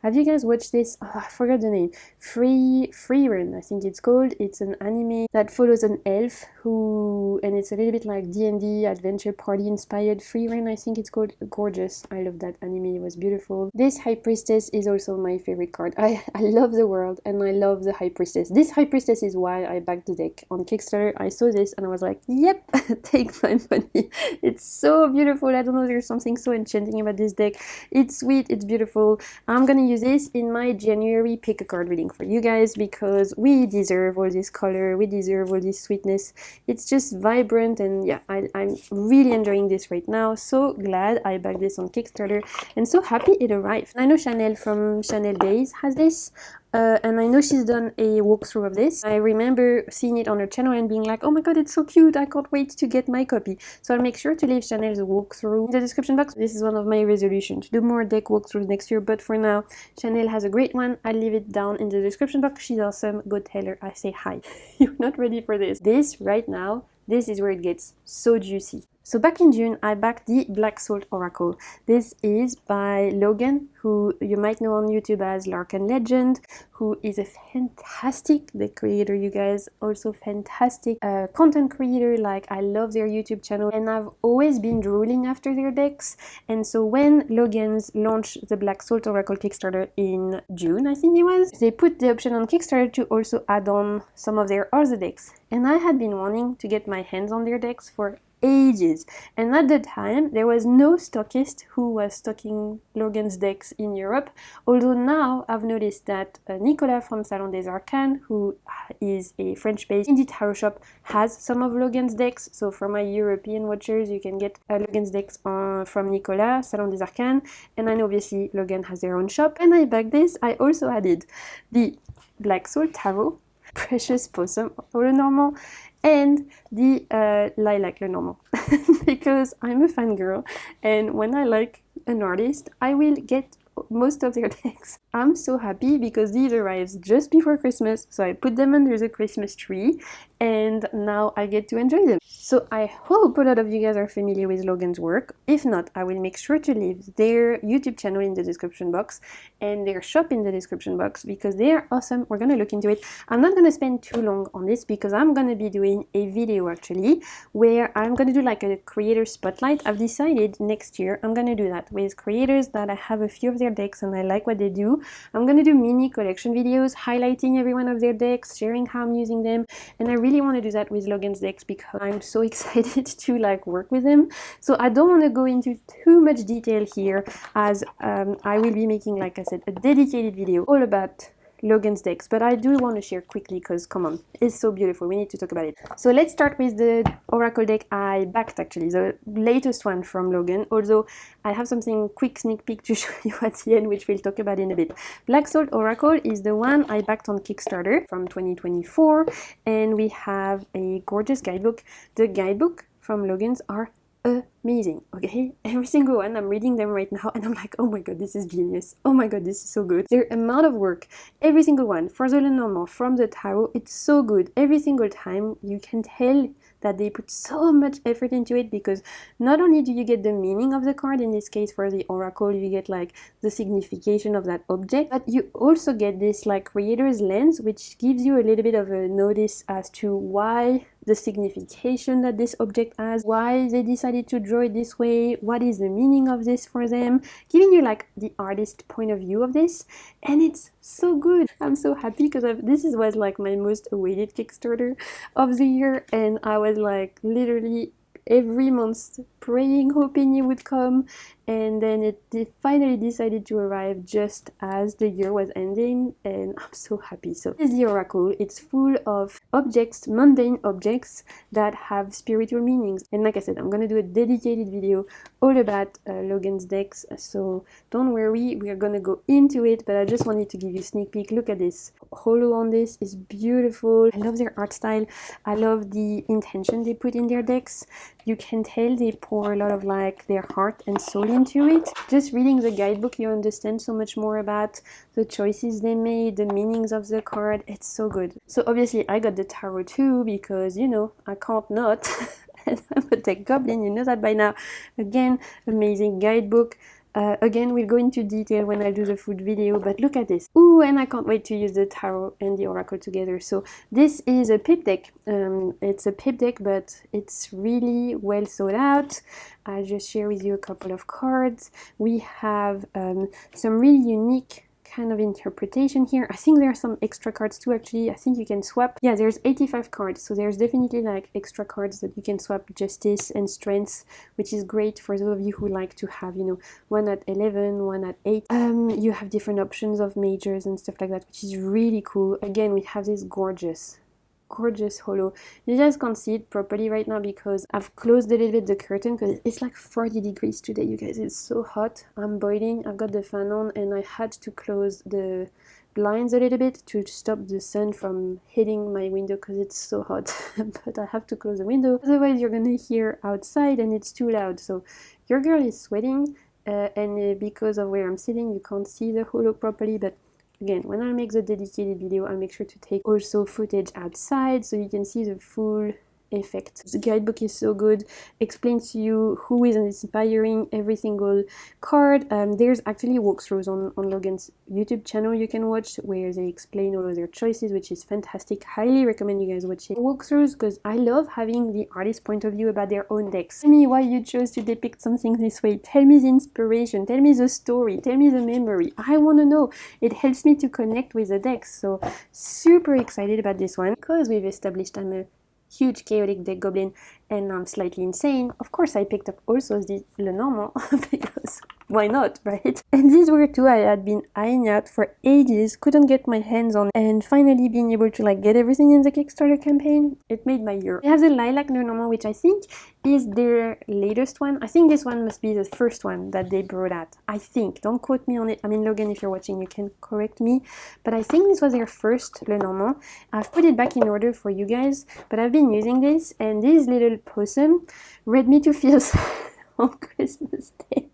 A: have you guys watched this? Oh, I forgot the name. Free Run, I think it's called. It's an anime that follows an elf who, and it's a little bit like D&D adventure party inspired. Free Run, I think it's called. Gorgeous. I love that anime. It was beautiful. This High Priestess is also my favorite card. I love the world, and I love the High Priestess. This High Priestess is why I backed the deck on Kickstarter. I saw this and I was like, yep, take my money. It's so beautiful. I don't know, there's something so enchanting about this deck. It's sweet, it's beautiful. I'm gonna use this in my January pick a card reading for you guys, because we deserve all this color, we deserve all this sweetness. It's just vibrant, and yeah, I'm really enjoying this right now. So glad I backed this on Kickstarter, and so happy it arrived. I know Chanel from Chanel Days has this. And I know she's done a walkthrough of this. I remember seeing it on her channel and being like, oh my god, it's so cute, I can't wait to get my copy. So I'll make sure to leave Chanel's walkthrough in the description box. This is one of my resolutions, to do more deck walkthroughs next year, but for now, Chanel has a great one. I'll leave it down in the description box. She's awesome. Go tell her I say hi. You're not ready for this. This right now, this is where it gets so juicy. So back in June, I backed the Black Salt Oracle. This is by Logan, who you might know on YouTube as Larkin Legend, who is a fantastic deck creator, you guys. Also fantastic content creator. Like, I love their YouTube channel, and I've always been drooling after their decks. And so when Logan's launched the Black Salt Oracle Kickstarter in June, I think it was, they put the option on Kickstarter to also add on some of their other decks. And I had been wanting to get my hands on their decks for ages, and at the time there was no stockist who was stocking Logan's decks in Europe, although now I've noticed that Nicolas from Salon des Arcanes, who is a French-based indie tarot shop, has some of Logan's decks. So for my European watchers, you can get Logan's decks from Nicolas, Salon des Arcanes, and I know obviously Logan has their own shop. And I backed this. I also added the Black Salt Tarot, Precious Possum Lenormand, and the Lilac Lenormand, because I'm a fangirl, and when I like an artist, I will get most of their decks. I'm so happy because these arrived just before Christmas, so I put them under the Christmas tree, and now I get to enjoy them. So I hope a lot of you guys are familiar with Logan's work. If not, I will make sure to leave their YouTube channel in the description box and their shop in the description box, because they are awesome. We're gonna look into it. I'm not gonna spend too long on this because I'm gonna be doing a video actually where I'm gonna do like a creator spotlight. I've decided next year I'm gonna do that with creators that I have a few of their decks and I like what they do. I'm gonna do mini collection videos highlighting every one of their decks, sharing how I'm using them, and I really want to do that with Logan's decks because I'm so excited to like work with them. So I don't want to go into too much detail here, as I will be making, like I said, a dedicated video all about Logan's decks, but I do want to share quickly because come on, it's so beautiful, we need to talk about it. So let's start with the Oracle deck I backed, actually the latest one from Logan, although I have something quick sneak peek to show you at the end, which we'll talk about in a bit. Black Salt Oracle is the one I backed on Kickstarter from 2024, and we have a gorgeous guidebook. The guidebook from Logan's are amazing, okay? Every single one, I'm reading them right now and I'm like, oh my god, this is genius. Oh my god, this is so good. Their amount of work, every single one, for the Lenormand, from the tarot, it's so good. Every single time you can tell that they put so much effort into it, because not only do you get the meaning of the card, in this case for the oracle you get like the signification of that object, but you also get this like creator's lens, which gives you a little bit of a notice as to why the signification that this object has, why they decided to draw it this way, what is the meaning of this for them, giving you like the artist point of view of this, and it's so good. I'm so happy because this was like my most awaited Kickstarter of the year, and I was like literally every month praying, hoping it would come, and then it finally decided to arrive just as the year was ending, and I'm so happy. So this is the oracle. It's full of objects, mundane objects that have spiritual meanings, and like I said, I'm gonna do a dedicated video all about Logan's decks, so don't worry, we are gonna go into it, but I just wanted to give you a sneak peek. Look at this holo on this, is beautiful. I love their art style. I love the intention they put in their decks. You can tell they pour a lot of like their heart and soul into it. Just reading the guidebook, you understand so much more about the choices they made, the meanings of the card. It's so good. So obviously I got the tarot too, because you know I can't not. And I'm a tech goblin, you know that by now. Again, amazing guidebook. Again, we'll go into detail when I do the food video, but look at this. Ooh, and I can't wait to use the tarot and the oracle together. So this is a pip deck. It's a pip deck, but it's really well sold out. I'll just share with you a couple of cards. We have some really unique kind of interpretation here. I think there are some extra cards too, actually. I think you can swap. Yeah, there's 85 cards, so there's definitely like extra cards that you can swap. Justice and strength, which is great for those of you who like to have, you know, one at 11, one at 8. You have different options of majors and stuff like that, which is really cool. Again, we have this gorgeous holo. You guys can't see it properly right now because I've closed a little bit the curtain, because it's like 40 degrees today, you guys. It's so hot. I'm boiling. I've got the fan on, and I had to close the blinds a little bit to stop the sun from hitting my window because it's so hot. But I have to close the window, otherwise you're gonna hear outside and it's too loud. So your girl is sweating, and because of where I'm sitting, you can't see the holo properly, but again, when I make the dedicated video, I'll make sure to take also footage outside so you can see the full effect. The guidebook is so good, explains to you who is inspiring every single card. There's actually walkthroughs on Logan's YouTube channel you can watch where they explain all of their choices, which is fantastic. Highly recommend you guys watch it. Walkthroughs, because I love having the artist's point of view about their own decks. Tell me why you chose to depict something this way. Tell me the inspiration. Tell me the story. Tell me the memory. I want to know. It helps me to connect with the decks. So super excited about this one, because we've established I'm a huge chaotic deck goblin and I'm slightly insane. Of course I picked up also the Lenormand because why not, right? And these were two I had been eyeing out for ages, couldn't get my hands on, and finally being able to like get everything in the Kickstarter campaign, it made my year. They have the Lilac Lenormand, which I think is their latest one. I think this one must be the first one that they brought out. I think, don't quote me on it. I mean, Logan, if you're watching, you can correct me, but I think this was their first Lenormand. I've put it back in order for you guys, but I've been using this, and this little possum read me to fears on Christmas Day.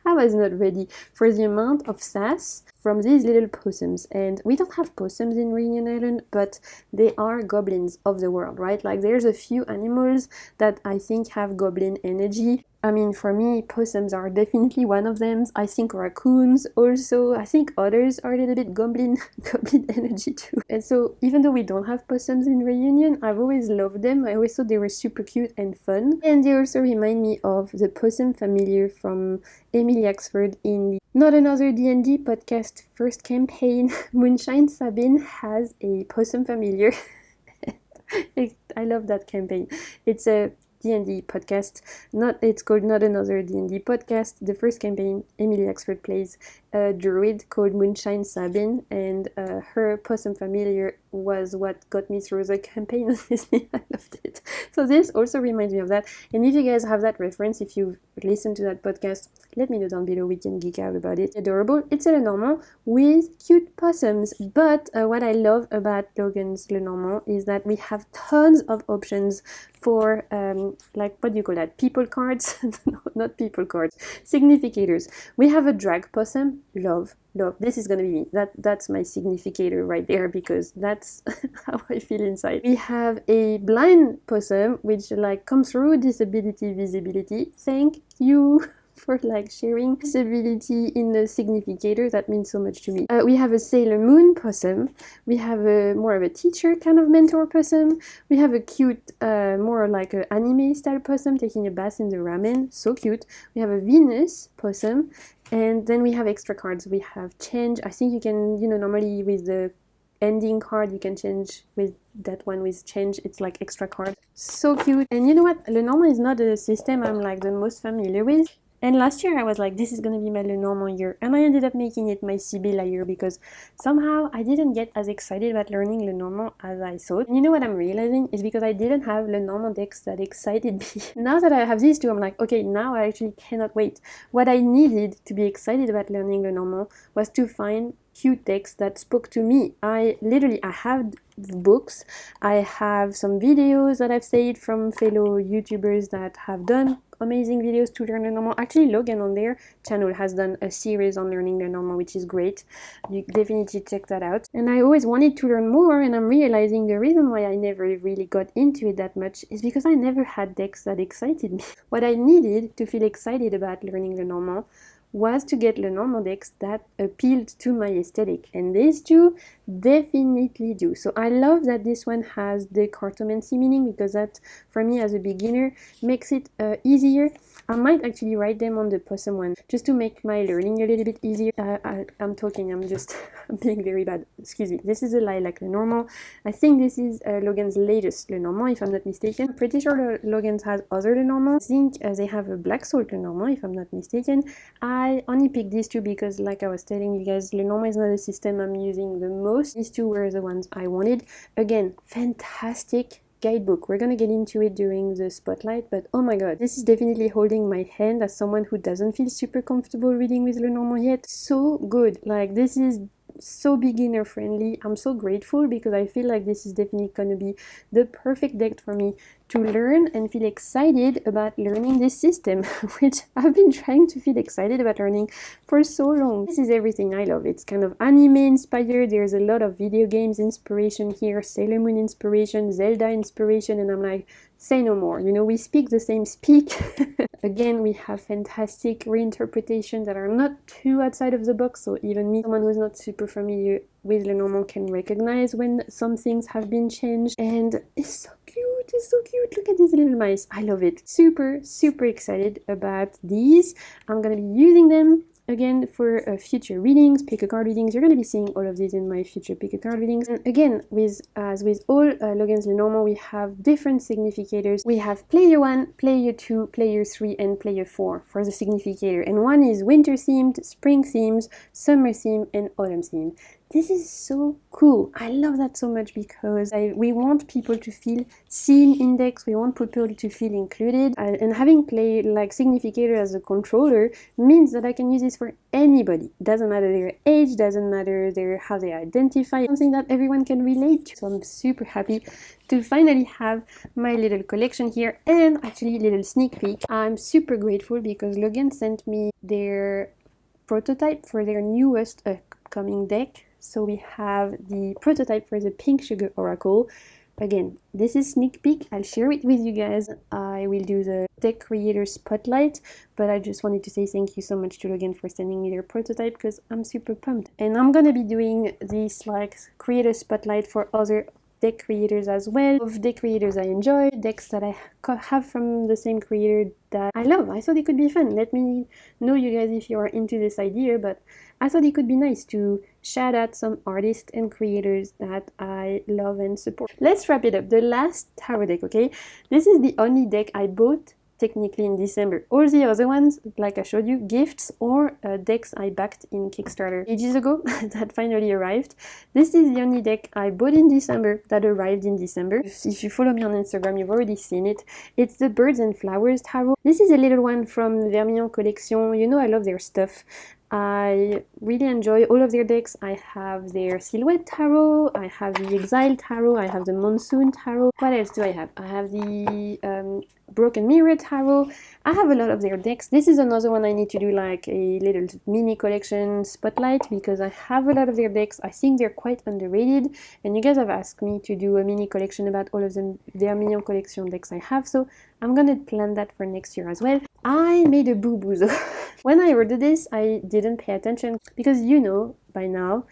A: I was not ready for the amount of sass from these little possums. And we don't have possums in Reunion Island, but they are goblins of the world, right? Like there's a few animals that I think have goblin energy. I mean, for me, possums are definitely one of them. I think raccoons also. I think others are a little bit goblin energy too. And so even though we don't have possums in Reunion, I've always loved them. I always thought they were super cute and fun. And they also remind me of the possum familiar from Emily Axford in the Not Another D&D podcast first campaign. Moonshine Sabine has a possum familiar. I love that campaign. It's a D&D podcast. It's called Not Another D&D Podcast. The first campaign, Emily Axford plays a druid called Moonshine Sabine, and her possum familiar was what got me through the campaign. Honestly, I loved it. So this also reminds me of that. And if you guys have that reference, if you've listened to that podcast, let me know down below. We can geek out about it. Adorable. It's a Lenormand with cute possums. But what I love about Logan's Lenormand is that we have tons of options for like, what do you call that? People cards? No, not people cards. Significators. We have a drag possum. Love. This is gonna be me. That's my significator right there, because that's how I feel inside. We have a blind possum, which like comes through disability visibility. Thank you for like sharing disability in the significator. That means so much to me. We have a Sailor Moon possum. We have a more of a teacher kind of mentor possum. We have a cute, more like an anime style possum taking a bath in the ramen. So cute. We have a Venus possum. And then we have extra cards. We have change. I think you can, you know, normally with the ending card you can change with that one with change. It's like extra card. So cute. And you know what? Lenormand is not a system I'm like the most familiar with. And last year I was like, this is gonna be my Lenormand year, and I ended up making it my Sibylla year because somehow I didn't get as excited about learning Lenormand as I thought. And you know what I'm realizing is because I didn't have Lenormand decks that excited me. Now that I have these two, I'm like, okay, now I actually cannot wait. What I needed to be excited about learning Lenormand was to find cute decks that spoke to me. I have books, I have some videos that I've saved from fellow YouTubers that have done amazing videos to learn Lenormand. Actually, Logan on their channel has done a series on learning Lenormand, which is great. You definitely check that out. And I always wanted to learn more, and I'm realizing the reason why I never really got into it that much is because I never had decks that excited me. What I needed to feel excited about learning Lenormand was to get Lenormand decks that appealed to my aesthetic, and these two definitely do. So I love that this one has the cartomancy meaning, because that, for me as a beginner, makes it easier. I might actually write them on the possum one, just to make my learning a little bit easier. I'm just being very bad. Excuse me. This is a lilac Lenormand. I think this is Logan's latest Lenormand, if I'm not mistaken. I'm pretty sure Logan's has other Lenormand. I think they have a black salt Lenormand, if I'm not mistaken. I only picked these two because, like I was telling you guys, Lenormand is not a system I'm using the most. These two were the ones I wanted. Again, fantastic guidebook. We're gonna get into it during the spotlight, but oh my god, this is definitely holding my hand as someone who doesn't feel super comfortable reading with Lenormand yet. So good. Like, this is so beginner friendly. I'm so grateful because I feel like this is definitely gonna be the perfect deck for me to learn and feel excited about learning this system, which I've been trying to feel excited about learning for so long. This is everything I love. It's kind of anime inspired. There's a lot of video games inspiration here, Sailor Moon inspiration, Zelda inspiration, and I'm like, say no more. You know, we speak the same speak. Again, we have fantastic reinterpretations that are not too outside of the box, so even me, someone who's not super familiar with Lenormand, can recognize when some things have been changed. And it's so cute, it's so cute. Look at these little mice. I love it. Super, super excited about these. I'm gonna be using them again for future readings, pick a card readings. You're going to be seeing all of these in my future pick a card readings. And again, as with all Logan's Lenormand, we have different significators. We have player 1, player 2, player 3, and player 4 for the significator. And one is winter themed, spring themes, summer theme, and autumn theme. This is so cool. I love that so much because we want people to feel seen in decks. We want people to feel included. And having played like significator as a controller means that I can use this for anybody. Doesn't matter their age, doesn't matter how they identify. Something that everyone can relate to. So I'm super happy to finally have my little collection here, and actually little sneak peek. I'm super grateful because Logan sent me their prototype for their newest upcoming deck. So we have the prototype for the Pink Sugar Oracle. Again, this is sneak peek. I'll share it with you guys. I will do the deck creator spotlight, but I just wanted to say thank you so much to Logan for sending me their prototype because I'm super pumped. And I'm gonna be doing this like creator spotlight for other deck creators as well, of deck creators I enjoy, decks that I have from the same creator that I love. I thought it could be fun. Let me know, you guys, if you are into this idea, but I thought it could be nice to shout out some artists and creators that I love and support. Let's wrap it up. The last tarot deck, okay? This is the only deck I bought technically in December. All the other ones, like I showed you, gifts or decks I backed in Kickstarter ages ago that finally arrived. This is the only deck I bought in December that arrived in December. If you follow me on Instagram, you've already seen it. It's the Birds and Flowers Tarot. This is a little one from Vermillon Collection. You know I love their stuff. I really enjoy all of their decks. I have their Silhouette Tarot, I have the Exile Tarot, I have the Monsoon Tarot. What else do I have? I have the Broken Mirror Tarot. I have a lot of their decks. This is another one I need to do like a little mini collection spotlight because I have a lot of their decks. I think they're quite underrated, and you guys have asked me to do a mini collection about all of the Vermillon Collection decks I have, so I'm gonna plan that for next year as well. I made a boo-boo though. When I ordered this, I didn't pay attention because, you know, by now,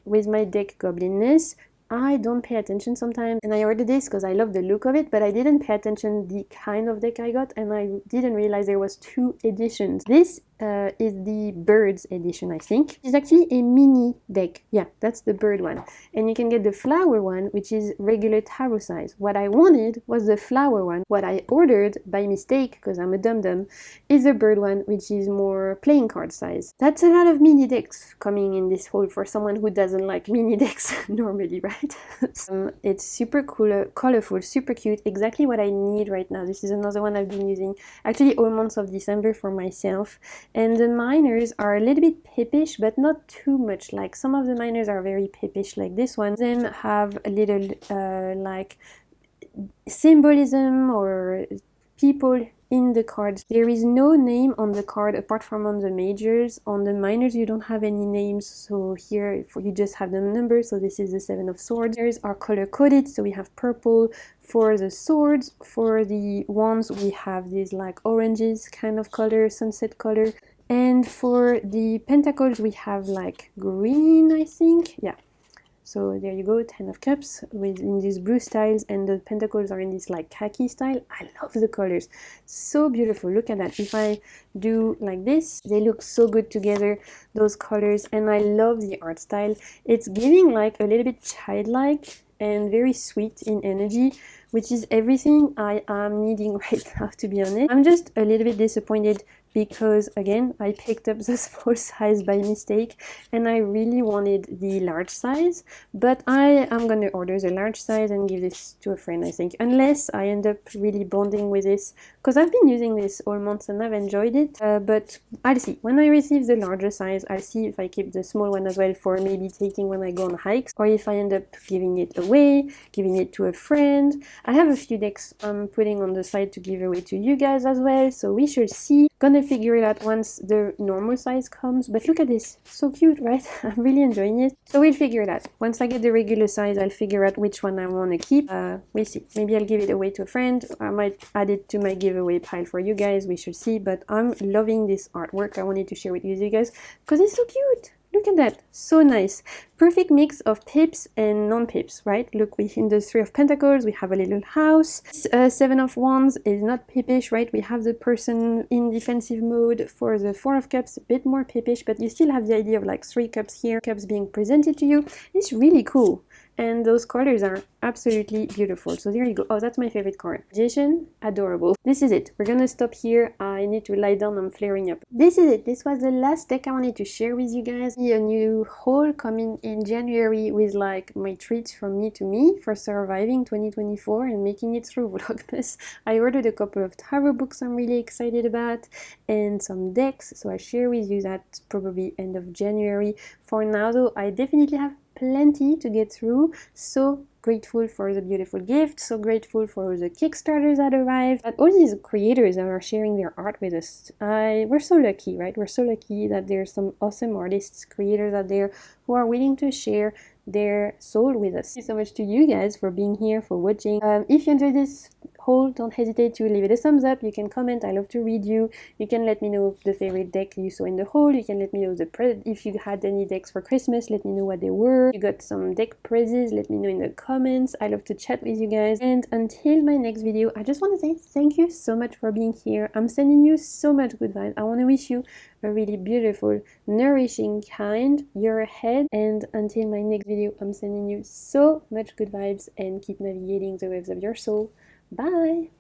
A: with my deck goblinness, I don't pay attention sometimes. And I ordered this because I love the look of it, but I didn't pay attention the kind of deck I got, and I didn't realize there was 2 editions. This is the birds edition, I think. It's actually a mini deck. Yeah, that's the bird one. And you can get the flower one, which is regular tarot size. What I wanted was the flower one. What I ordered by mistake, because I'm a dum-dum, is the bird one, which is more playing card size. That's a lot of mini decks coming in this haul for someone who doesn't like mini decks normally, right? It's super cool, colorful, super cute, exactly what I need right now. This is another one I've been using actually all months of December for myself. And the miners are a little bit pippish, but not too much. Like some of the miners are very pippish, like this one. Them have a little like symbolism or people in the cards. There is no name on the card apart from on the majors. On the minors you don't have any names, so here you just have the numbers. So this is the 7 of swords. Theirs are color coded, so we have purple for the swords. For the wands we have these like oranges kind of color, sunset color. And for the pentacles we have like green, I think. Yeah. So there you go, 10 of cups in these blue styles, and the pentacles are in this like khaki style. I love the colors, so beautiful. Look at that. If I do like this, they look so good together, those colors, and I love the art style. It's giving like a little bit childlike and very sweet in energy, which is everything I am needing right now, to be honest. I'm just a little bit disappointed because again I picked up the small size by mistake and I really wanted the large size, but I am gonna order the large size and give this to a friend, I think, unless I end up really bonding with this, because I've been using this all month and I've enjoyed it, but I'll see. When I receive the larger size, I'll see if I keep the small one as well for maybe taking when I go on hikes, or if I end up giving it away, giving it to a friend. I have a few decks I'm putting on the side to give away to you guys as well, so we shall see. Gonna figure it out once the normal size comes, but look at this, so cute, right? I'm really enjoying it, so we'll figure it out. Once I get the regular size, I'll figure out which one I want to keep. We'll see. Maybe I'll give it away to a friend. I might add it to my giveaway pile for you guys. We should see, but I'm loving this artwork. I wanted to share with you guys because it's so cute. Look at that, so nice. Perfect mix of pips and non-pips, right? Look, in the 3 of Pentacles, we have a little house. 7 of Wands is not pippish, right? We have the person in defensive mode. For the 4 of Cups, a bit more pippish, but you still have the idea of like 3 cups here, cups being presented to you. It's really cool. And those colors are absolutely beautiful. So there you go. Oh, that's my favorite card. Magician, adorable. This is it. We're gonna stop here. I need to lie down. I'm flaring up. This is it. This was the last deck I wanted to share with you guys. A new haul coming in January with like my treats from me to me for surviving 2024 and making it through Vlogmas. I ordered a couple of tarot books I'm really excited about and some decks. So I'll share with you that probably end of January. For now though, I definitely have plenty to get through. So grateful for the beautiful gift, so grateful for the Kickstarters that arrived, and all these creators that are sharing their art with us. We're so lucky, right? We're so lucky that there's some awesome artists, creators out there who are willing to share their soul with us. Thank you so much to you guys for being here, for watching. If you enjoyed this haul, don't hesitate to leave it a thumbs up. You can comment. I love to read you. You can let me know the favorite deck you saw in the haul. You can let me know if you had any decks for Christmas. Let me know what they were. You got some deck praises. Let me know in the comments. I love to chat with you guys. And until my next video, I just want to say thank you so much for being here. I'm sending you so much good vibes. I want to wish you a really beautiful, nourishing, kind year ahead. And until my next video, I'm sending you so much good vibes and keep navigating the waves of your soul. Bye!